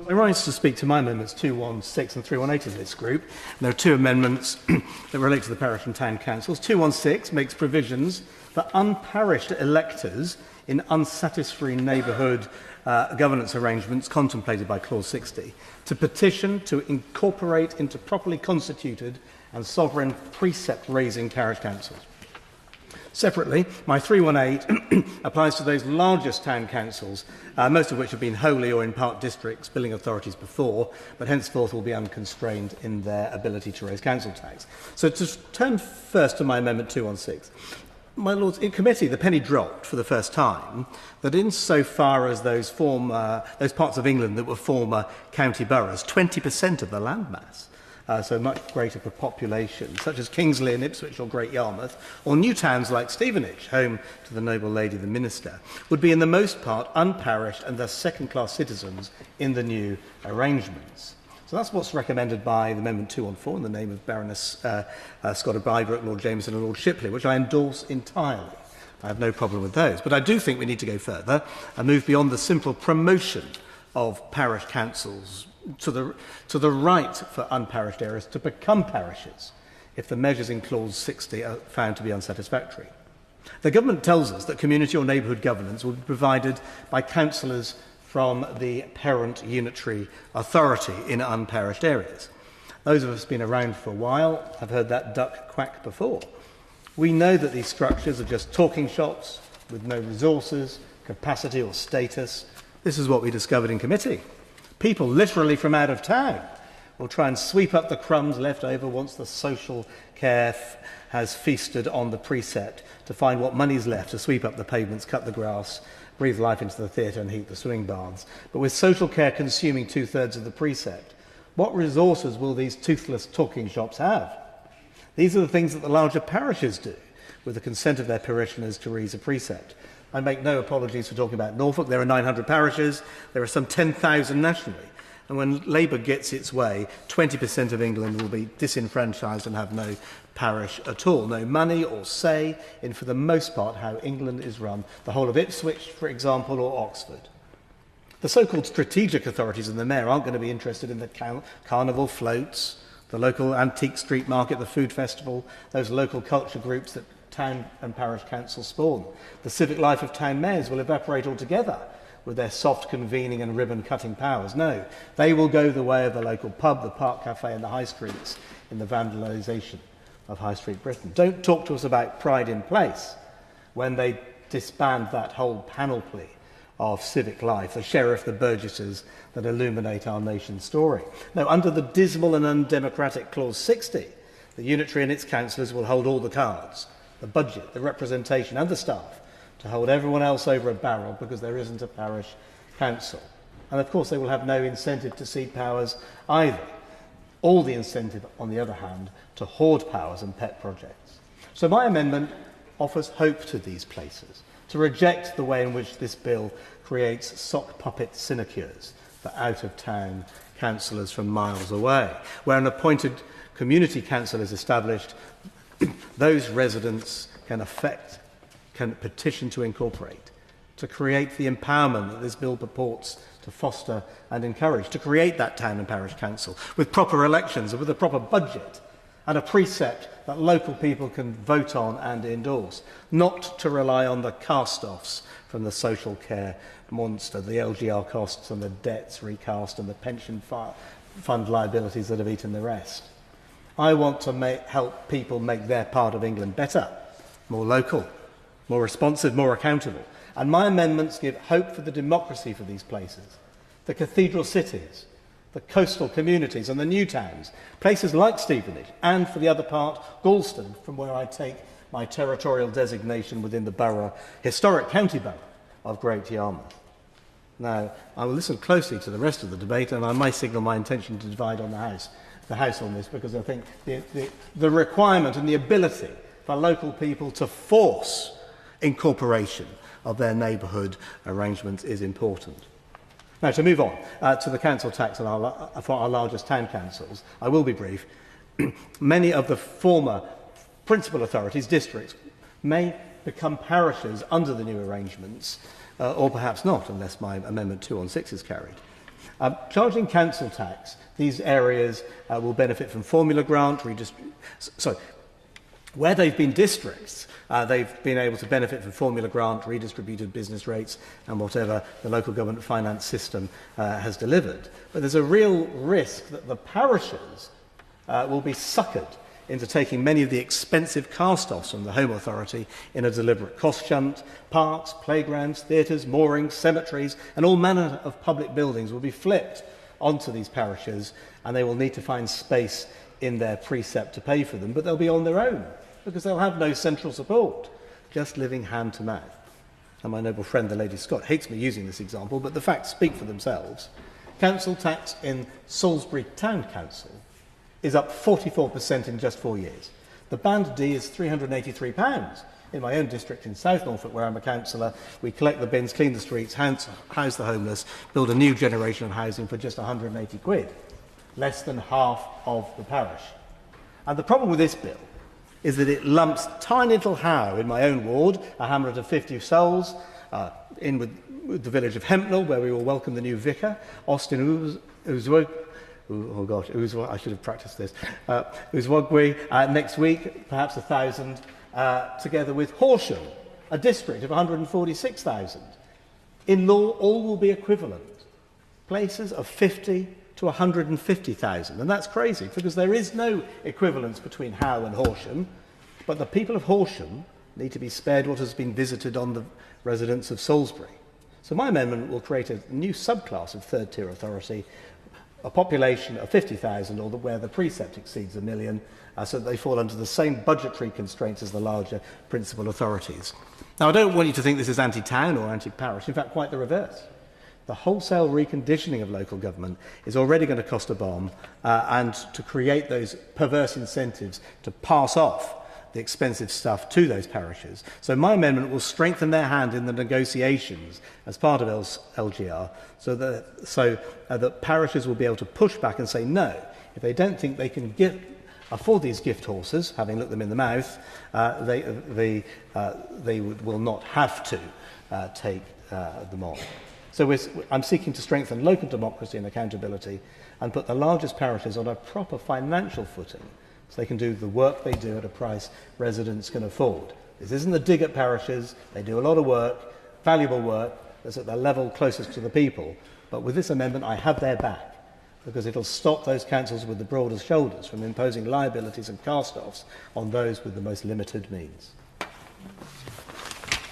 I rise to speak to my amendments 216 and 318 of this group. There are two amendments that relate to the parish and town councils. 216 makes provisions for unparished electors in unsatisfactory neighbourhood governance arrangements contemplated by Clause 60 to petition to incorporate into properly constituted and sovereign precept-raising parish councils. Separately, my 318 applies to those largest town councils, most of which have been wholly or in part districts, billing authorities before, but henceforth will be unconstrained in their ability to raise council tax. So to turn first to my Amendment 216. My Lords, in committee, the penny dropped for the first time that insofar as those parts of England that were former county boroughs, 20% of the landmass, so much greater per population, such as Kingsley and Ipswich or Great Yarmouth, or new towns like Stevenage, home to the noble lady the Minister, would be in the most part unparished and thus second-class citizens in the new arrangements. So that's what's recommended by the Amendment 214 in the name of Baroness Scott of Bybrook, Lord Jameson and Lord Shipley, which I endorse entirely. I have no problem with those. But I do think we need to go further and move beyond the simple promotion of parish councils to the right for unparished areas to become parishes if the measures in Clause 60 are found to be unsatisfactory. The government tells us that community or neighbourhood governance will be provided by councillors from the parent unitary authority in unparished areas. Those of us who've been around for a while have heard that duck quack before. We know that these structures are just talking shops with no resources, capacity or status. This is what we discovered in committee. People literally from out of town will try and sweep up the crumbs left over once the social care has feasted on the precept to find what money's left to sweep up the pavements, cut the grass, breathe life into the theatre and heat the swimming baths. But with social care consuming two-thirds of the precept, what resources will these toothless talking shops have? These are the things that the larger parishes do, with the consent of their parishioners to raise a precept. I make no apologies for talking about Norfolk. There are 900 parishes. There are some 10,000 nationally. And when Labour gets its way, 20% of England will be disenfranchised and have no parish at all. No money or say in, for the most part, how England is run. The whole of Ipswich, for example, or Oxford. The so-called strategic authorities and the mayor aren't going to be interested in the carnival floats, the local antique street market, the food festival, those local culture groups that town and parish councils spawn. The civic life of town mayors will evaporate altogether with their soft convening and ribbon-cutting powers. No, they will go the way of the local pub, the park cafe and the high streets in the vandalisation of High Street Britain. Don't talk to us about pride in place when they disband that whole panoply of civic life, the sheriff, the burgesses that illuminate our nation's story. No, under the dismal and undemocratic Clause 60, the unitary and its councillors will hold all the cards, the budget, the representation and the staff to hold everyone else over a barrel because there isn't a parish council. And of course they will have no incentive to cede powers either. All the incentive, on the other hand, to hoard powers and pet projects. So my amendment offers hope to these places, to reject the way in which this bill creates sock puppet sinecures for out-of-town councillors from miles away, where an appointed community council is established. Those residents can petition to incorporate, to create the empowerment that this bill purports to foster and encourage, to create that town and parish council with proper elections and with a proper budget and a precept that local people can vote on and endorse, not to rely on the cast-offs from the social care monster, the LGR costs and the debts recast and the pension fund liabilities that have eaten the rest. I want to help people make their part of England better, more local, more responsive, more accountable. And my amendments give hope for the democracy for these places, the cathedral cities, the coastal communities and the new towns, places like Stevenage, and for the other part, Galston, from where I take my territorial designation within the historic county borough of Great Yarmouth. Now, I will listen closely to the rest of the debate, and I may signal my intention to divide on the House on this, because I think the requirement and the ability for local people to force incorporation of their neighbourhood arrangements is important. Now, to move on to the council tax for our largest town councils, I will be brief. Many of the former principal authorities, districts, may become parishes under the new arrangements, or perhaps not, unless my Amendment 216 is carried. Charging council tax, these areas will benefit from formula grant, where they've been districts, they've been able to benefit from formula grant, redistributed business rates, and whatever the local government finance system has delivered. But there's a real risk that the parishes will be suckered into taking many of the expensive cast-offs from the Home Authority in a deliberate cost shunt. Parks, playgrounds, theatres, moorings, cemeteries, and all manner of public buildings will be flipped onto these parishes, and they will need to find space in their precept to pay for them, but they'll be on their own because they'll have no central support, just living hand to mouth. And my noble friend, the Lady Scott, hates me using this example, but the facts speak for themselves. Council tax in Salisbury Town Council is up 44% in just 4 years. The Band D is £383. In my own district in South Norfolk, where I'm a councillor, we collect the bins, clean the streets, house the homeless, build a new generation of housing for just 180 quid, less than half of the parish. And the problem with this bill is that it lumps tiny little Howe in my own ward, a hamlet of 50 souls, in with the village of Hempnell, where we will welcome the new vicar, Austin I should have practiced this. Uzwogwe next week, perhaps 1,000, together with Horsham, a district of 146,000. In law, all will be equivalent. Places of 50 to 150,000. And that's crazy, because there is no equivalence between Howe and Horsham, but the people of Horsham need to be spared what has been visited on the residents of Salisbury. So my amendment will create a new subclass of third-tier authority, a population of 50,000, or where the precept exceeds 1 million, so that they fall under the same budgetary constraints as the larger principal authorities. Now, I don't want you to think this is anti-town or anti-parish. In fact, quite the reverse. The wholesale reconditioning of local government is already going to cost a bomb, and to create those perverse incentives to pass off the expensive stuff to those parishes. So my amendment will strengthen their hand in the negotiations as part of LGR, so that parishes will be able to push back and say no. If they don't think they can afford these gift horses, having looked them in the mouth, they will not have to take them on. So I'm seeking to strengthen local democracy and accountability and put the largest parishes on a proper financial footing, so they can do the work they do at a price residents can afford. This isn't the dig at parishes. They do a lot of work, valuable work, that's at the level closest to the people. But with this amendment, I have their back, because it'll stop those councils with the broadest shoulders from imposing liabilities and cast-offs on those with the most limited means.